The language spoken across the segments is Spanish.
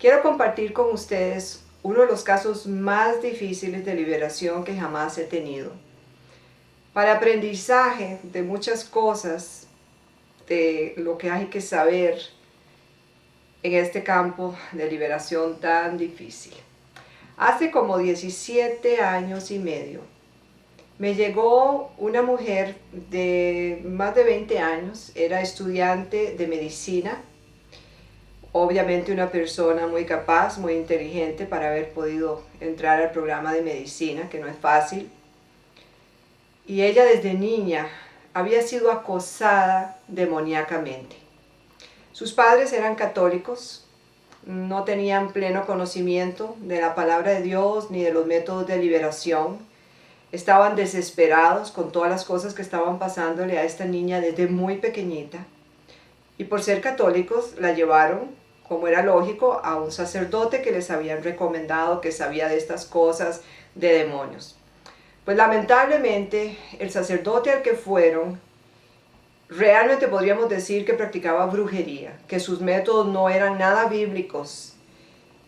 Quiero compartir con ustedes uno de los casos más difíciles de liberación que jamás he tenido. Para aprendizaje de muchas cosas, de lo que hay que saber en este campo de liberación tan difícil. Hace como 17 años y medio, me llegó una mujer de más de 20 años, era estudiante de medicina, obviamente una persona muy capaz, muy inteligente para haber podido entrar al programa de medicina, que no es fácil. Y ella desde niña había sido acosada demoníacamente. Sus padres eran católicos, no tenían pleno conocimiento de la palabra de Dios ni de los métodos de liberación. Estaban desesperados con todas las cosas que estaban pasándole a esta niña desde muy pequeñita. Y por ser católicos la llevaron, como era lógico, a un sacerdote que les habían recomendado que sabía de estas cosas de demonios. Pues lamentablemente el sacerdote al que fueron realmente podríamos decir que practicaba brujería, que sus métodos no eran nada bíblicos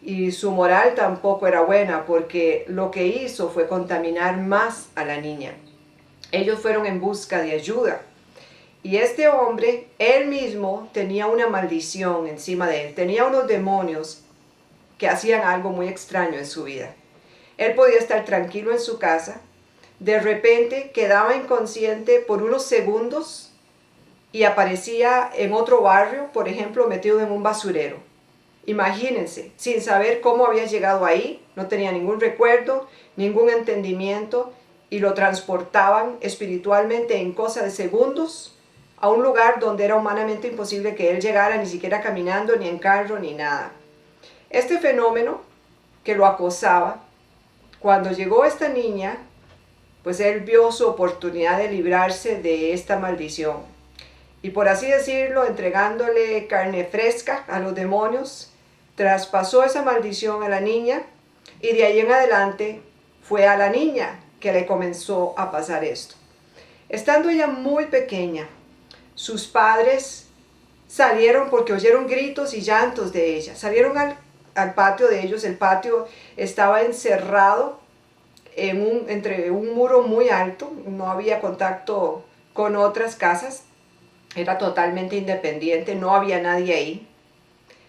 y su moral tampoco era buena, porque lo que hizo fue contaminar más a la niña. Ellos fueron en busca de ayuda. Y este hombre, él mismo tenía una maldición encima de él, tenía unos demonios que hacían algo muy extraño en su vida. Él podía estar tranquilo en su casa, de repente quedaba inconsciente por unos segundos y aparecía en otro barrio, por ejemplo, metido en un basurero. Imagínense, sin saber cómo había llegado ahí, no tenía ningún recuerdo, ningún entendimiento, y lo transportaban espiritualmente en cosa de segundos a un lugar donde era humanamente imposible que él llegara, ni siquiera caminando, ni en carro, ni nada. Este fenómeno que lo acosaba, cuando llegó esta niña, pues él vio su oportunidad de librarse de esta maldición. Y por así decirlo, entregándole carne fresca a los demonios, traspasó esa maldición a la niña, y de ahí en adelante fue a la niña que le comenzó a pasar esto. Estando ella muy pequeña, sus padres salieron porque oyeron gritos y llantos de ella. Salieron al patio de ellos. El patio estaba encerrado entre un muro muy alto. No había contacto con otras casas. Era totalmente independiente. No había nadie ahí.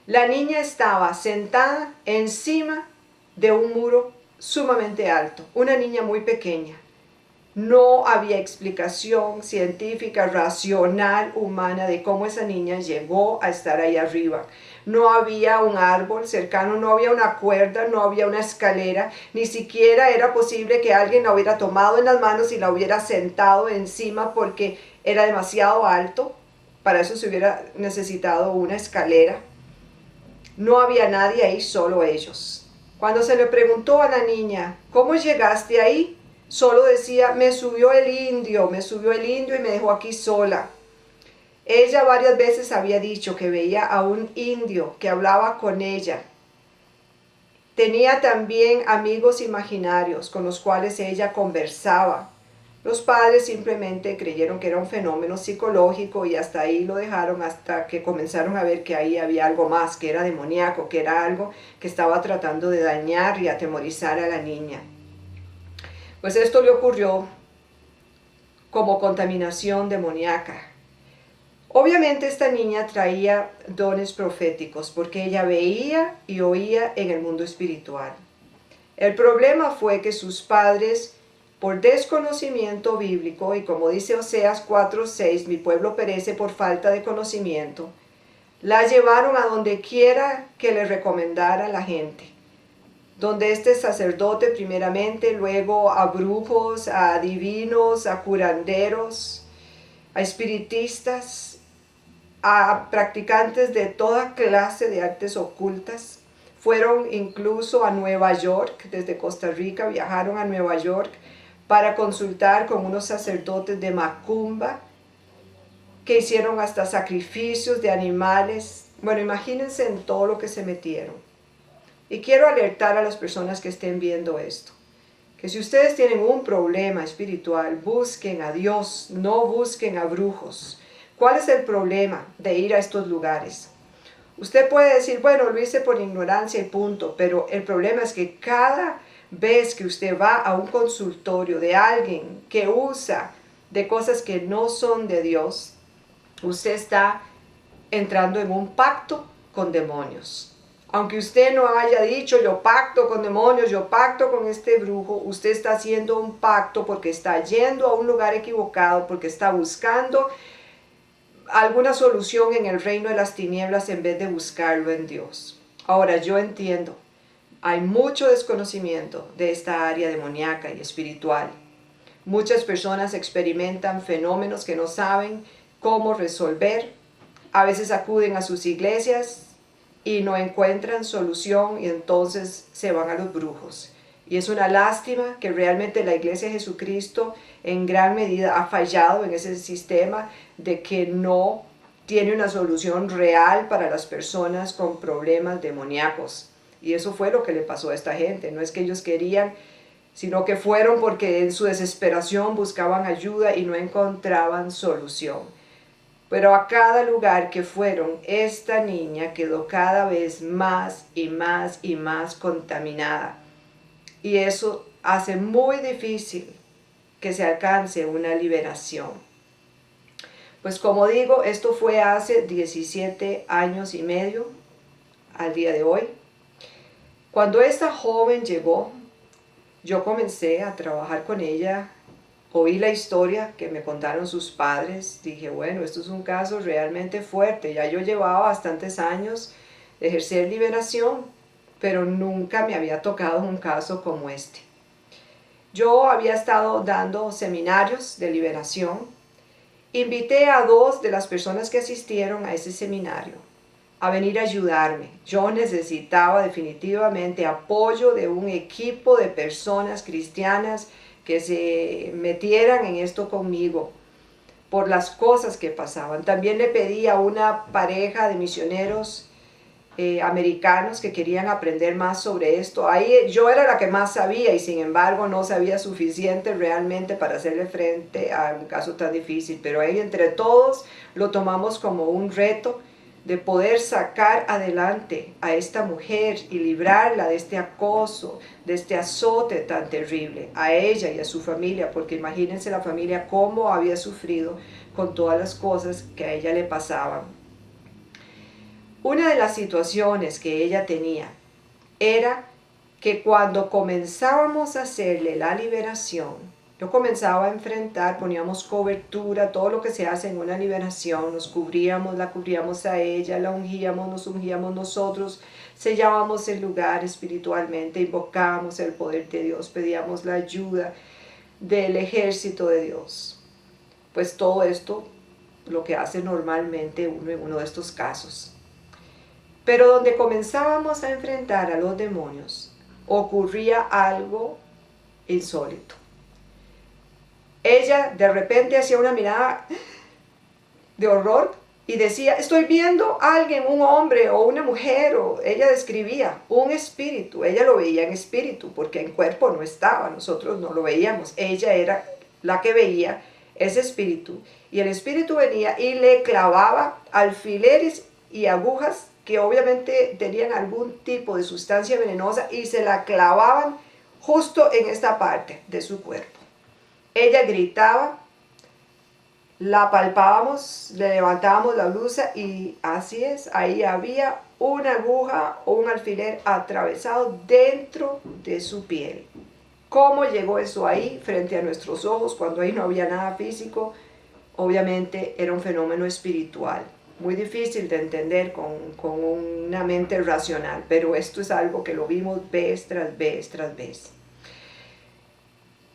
La niña estaba sentada encima de un muro sumamente alto. Una niña muy pequeña. No había explicación científica, racional, humana de cómo esa niña llegó a estar ahí arriba. No había un árbol cercano, no había una cuerda, no había una escalera, ni siquiera era posible que alguien la hubiera tomado en las manos y la hubiera sentado encima porque era demasiado alto. Para eso se hubiera necesitado una escalera. No había nadie ahí, solo ellos. Cuando se le preguntó a la niña, ¿cómo llegaste ahí?, solo decía, me subió el indio y me dejó aquí sola. Ella varias veces había dicho que veía a un indio que hablaba con ella. Tenía también amigos imaginarios con los cuales ella conversaba. Los padres simplemente creyeron que era un fenómeno psicológico y hasta ahí lo dejaron, hasta que comenzaron a ver que ahí había algo más, que era demoníaco, que era algo que estaba tratando de dañar y atemorizar a la niña. Pues esto le ocurrió como contaminación demoníaca. Obviamente esta niña traía dones proféticos porque ella veía y oía en el mundo espiritual. El problema fue que sus padres, por desconocimiento bíblico, y como dice Oseas 4:6, mi pueblo perece por falta de conocimiento, la llevaron a donde quiera que le recomendara la gente. Donde este sacerdote primeramente, luego a brujos, a adivinos, a curanderos, a espiritistas, a practicantes de toda clase de artes ocultas. Fueron incluso a Nueva York, desde Costa Rica viajaron a Nueva York para consultar con unos sacerdotes de Macumba, que hicieron hasta sacrificios de animales. Bueno, imagínense en todo lo que se metieron. Y quiero alertar a las personas que estén viendo esto, que si ustedes tienen un problema espiritual, busquen a Dios, no busquen a brujos. ¿Cuál es el problema de ir a estos lugares? Usted puede decir, bueno, lo hice por ignorancia y punto, pero el problema es que cada vez que usted va a un consultorio de alguien que usa de cosas que no son de Dios, usted está entrando en un pacto con demonios. Aunque usted no haya dicho yo pacto con demonios, yo pacto con este brujo, usted está haciendo un pacto porque está yendo a un lugar equivocado, porque está buscando alguna solución en el reino de las tinieblas en vez de buscarlo en Dios. Ahora yo entiendo, hay mucho desconocimiento de esta área demoníaca y espiritual. Muchas personas experimentan fenómenos que no saben cómo resolver. A veces acuden a sus iglesias y no encuentran solución y entonces se van a los brujos. Y es una lástima que realmente la Iglesia de Jesucristo en gran medida ha fallado en ese sistema de que no tiene una solución real para las personas con problemas demoníacos. Y eso fue lo que le pasó a esta gente. No es que ellos querían, sino que fueron porque en su desesperación buscaban ayuda y no encontraban solución. Pero a cada lugar que fueron, esta niña quedó cada vez más y más y más contaminada. Y eso hace muy difícil que se alcance una liberación. Pues como digo, esto fue hace 17 años y medio al día de hoy. Cuando esta joven llegó, yo comencé a trabajar con ella. Oí la historia que me contaron sus padres, dije, bueno, esto es un caso realmente fuerte. Ya yo llevaba bastantes años de ejercer liberación, pero nunca me había tocado un caso como este. Yo había estado dando seminarios de liberación. Invité a 2 de las personas que asistieron a ese seminario a venir a ayudarme. Yo necesitaba definitivamente apoyo de un equipo de personas cristianas que se metieran en esto conmigo por las cosas que pasaban. También le pedí a una pareja de misioneros americanos que querían aprender más sobre esto. Ahí yo era la que más sabía y sin embargo no sabía suficiente realmente para hacerle frente a un caso tan difícil, pero ahí entre todos lo tomamos como un reto de poder sacar adelante a esta mujer y librarla de este acoso, de este azote tan terrible, a ella y a su familia, porque imagínense la familia cómo había sufrido con todas las cosas que a ella le pasaban. Una de las situaciones que ella tenía era que cuando comenzábamos a hacerle la liberación, yo comenzaba a enfrentar, poníamos cobertura, todo lo que se hace en una liberación, nos cubríamos, la cubríamos a ella, la ungíamos, nos ungíamos nosotros, sellábamos el lugar espiritualmente, invocábamos el poder de Dios, pedíamos la ayuda del ejército de Dios. Pues todo esto lo que hace normalmente uno en uno de estos casos. Pero donde comenzábamos a enfrentar a los demonios, ocurría algo insólito. Ella de repente hacía una mirada de horror y decía, estoy viendo a alguien, un hombre o una mujer, o ella describía un espíritu, ella lo veía en espíritu, porque en cuerpo no estaba, nosotros no lo veíamos, ella era la que veía ese espíritu, y el espíritu venía y le clavaba alfileres y agujas que obviamente tenían algún tipo de sustancia venenosa y se la clavaban justo en esta parte de su cuerpo. Ella gritaba, la palpábamos, le levantábamos la blusa y así es, ahí había una aguja o un alfiler atravesado dentro de su piel. ¿Cómo llegó eso ahí frente a nuestros ojos cuando ahí no había nada físico? Obviamente era un fenómeno espiritual, muy difícil de entender con una mente racional, pero esto es algo que lo vimos vez tras vez tras vez.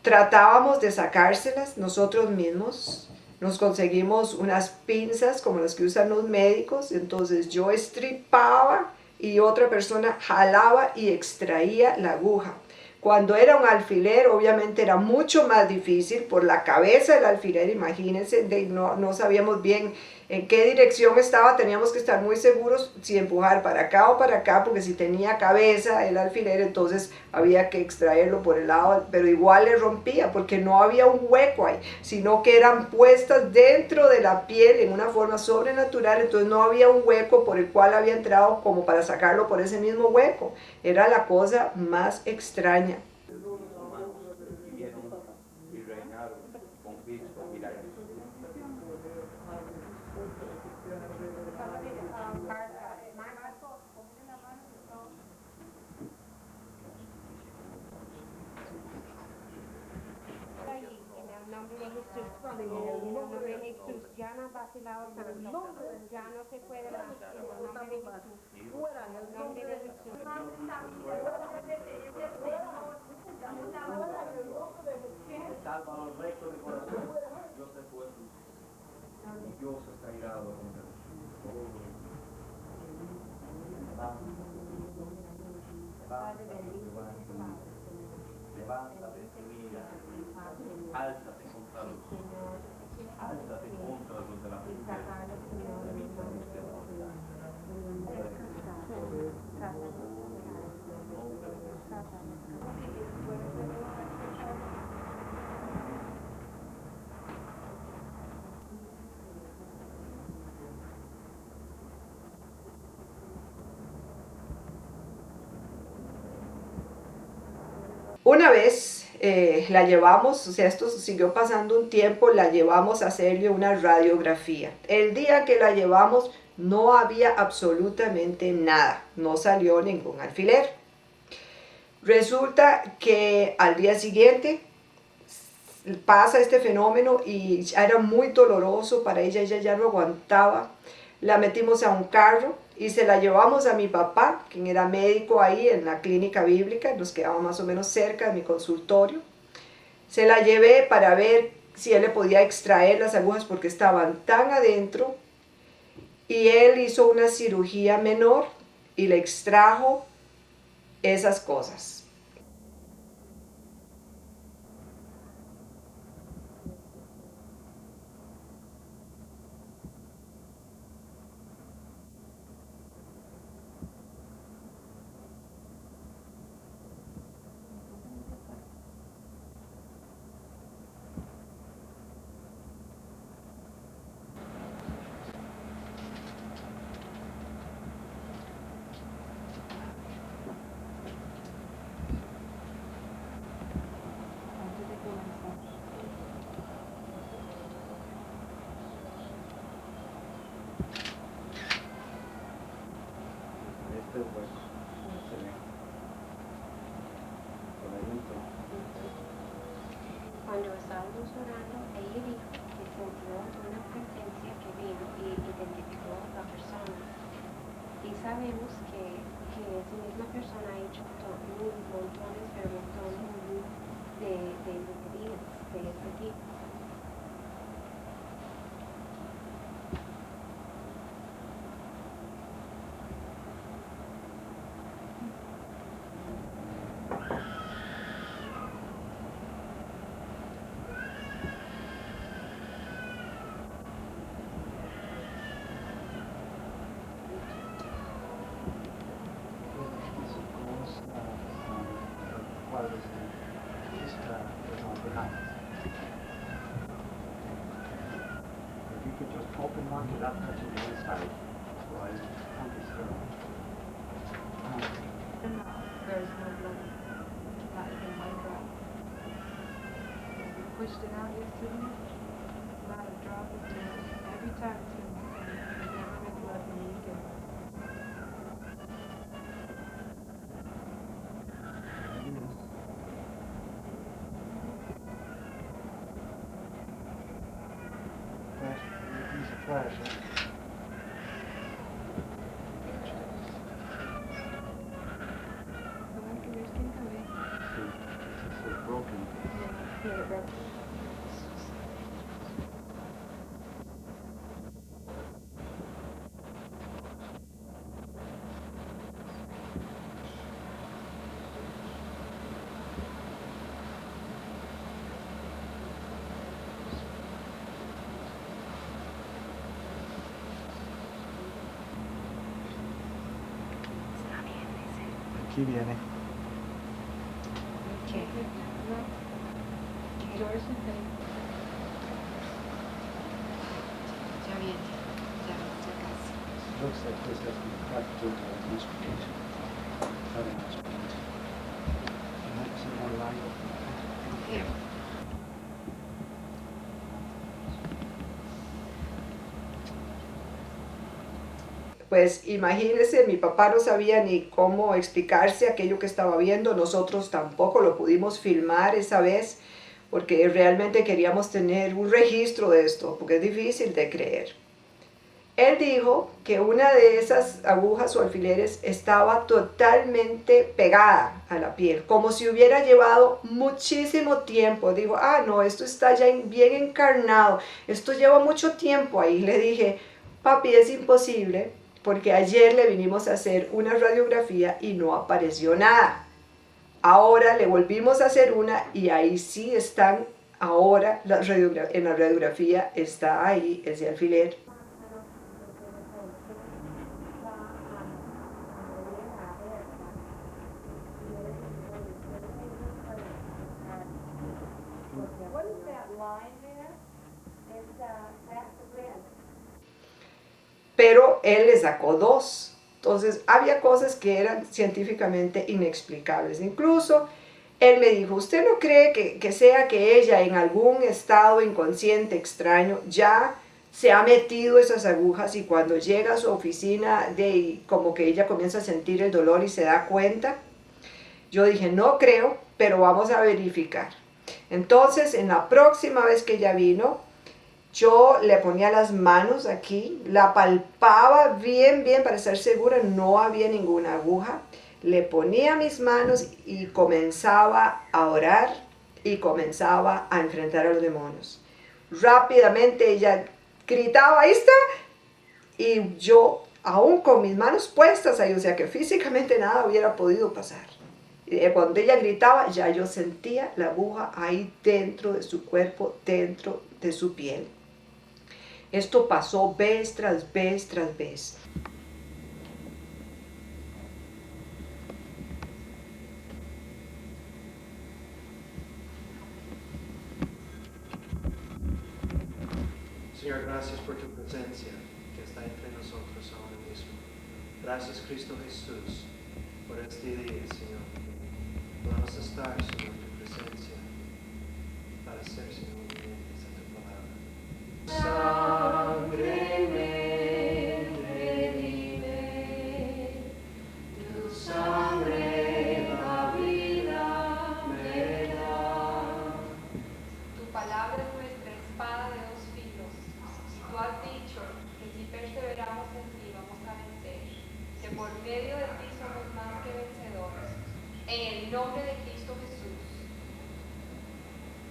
Tratábamos de sacárselas nosotros mismos, nos conseguimos unas pinzas como las que usan los médicos, entonces yo estripaba y otra persona jalaba y extraía la aguja. Cuando era un alfiler, obviamente era mucho más difícil por la cabeza del alfiler, imagínense, no sabíamos bien en qué dirección estaba, teníamos que estar muy seguros si empujar para acá o para acá, porque si tenía cabeza el alfiler, entonces había que extraerlo por el lado, pero igual le rompía, porque no había un hueco ahí, sino que eran puestas dentro de la piel en una forma sobrenatural, entonces no había un hueco por el cual había entrado como para sacarlo por ese mismo hueco. Era la cosa más extraña. Y reinaron con Cristo milagros. En el nombre de Jesús, en el nombre de Jesús, ya no ha vacilado tanto, ya no se puede más, en el nombre de Jesús, en el nombre de Jesús. Salva al recto de corazón, Dios es fuerte, y Dios está irado contra nosotros. Levántate, mira, álzate contra los, álzate contra los de la Una vez la llevamos, o sea, esto siguió pasando un tiempo, la llevamos a hacerle una radiografía. El día que la llevamos no había absolutamente nada, no salió ningún alfiler. Resulta que al día siguiente pasa este fenómeno y era muy doloroso para ella ya no aguantaba. La metimos a un carro y se la llevamos a mi papá, quien era médico ahí en la clínica bíblica, nos quedaba más o menos cerca de mi consultorio. Se la llevé para ver si él le podía extraer las agujas porque estaban tan adentro, y él hizo una cirugía menor y le extrajo esas cosas. este hueso se ve por adentro. Cuando estábamos orando, ella dijo que sintió una presencia que vino y identificó a la persona. Y sabemos que esa misma persona ha hecho montones, pero montones de brujerías de este tipo. If you could just open one without touching the inside, while on this There's no blood, not even one drop. We pushed it out yesterday, not a drop of blood. Every time it's there's never been blood in the weekend. flash. Como que there's skin coming. It's broken. Yeah, it broke. Aquí viene. Okay. No. George and Faith. Ya viene. Ya casi. Looks like this has been cut to this place. Very nice place. And that's some more light. Here. Pues imagínense, mi papá no sabía ni cómo explicarse aquello que estaba viendo, nosotros tampoco lo pudimos filmar esa vez porque realmente queríamos tener un registro de esto, porque es difícil de creer. Él dijo que una de esas agujas o alfileres estaba totalmente pegada a la piel, como si hubiera llevado muchísimo tiempo. Dijo, no, esto está ya bien encarnado, esto lleva mucho tiempo ahí. Le dije, papi, es imposible, porque ayer le vinimos a hacer una radiografía y no apareció nada. Ahora le volvimos a hacer una y ahí sí están, ahora en la radiografía está ahí ese alfiler. Pero él le sacó 2. Entonces había cosas que eran científicamente inexplicables. Incluso él me dijo, ¿usted no cree que sea que ella en algún estado inconsciente extraño ya se ha metido esas agujas y cuando llega a su oficina como que ella comienza a sentir el dolor y se da cuenta? Yo dije, no creo, pero vamos a verificar. Entonces, en la próxima vez que ella vino, yo le ponía las manos aquí, la palpaba bien para estar segura, no había ninguna aguja. Le ponía mis manos y comenzaba a orar y comenzaba a enfrentar a los demonios. Rápidamente ella gritaba, ahí está, y yo aún con mis manos puestas ahí, o sea que físicamente nada hubiera podido pasar. Y cuando ella gritaba, ya yo sentía la aguja ahí dentro de su cuerpo, dentro de su piel. Esto pasó vez tras vez tras vez. Señor, gracias por tu presencia que está entre nosotros ahora mismo. Gracias, Cristo Jesús, por este día, Señor, que podamos estar, Señor, en tu presencia para ser, Señor, obedientes a tu palabra. Sangre me redime, tu sangre la vida me da. Tu palabra es nuestra espada de dos filos. Tú has dicho que si perseveramos en ti vamos a vencer, que por medio de ti somos más que vencedores. En el nombre de Cristo Jesús.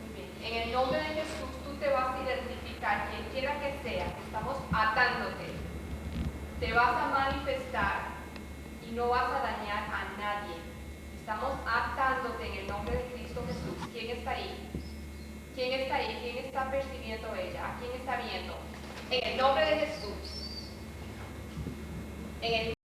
Muy bien. En el nombre de Jesús tú te vas a identificar, quien quiera que sea, estamos atándote. Te vas a manifestar y no vas a dañar a nadie. Estamos atándote en el nombre de Cristo Jesús. ¿Quién está ahí? ¿Quién está ahí? ¿Quién está percibiendo ella? ¿A quién está viendo? En el nombre de Jesús. En el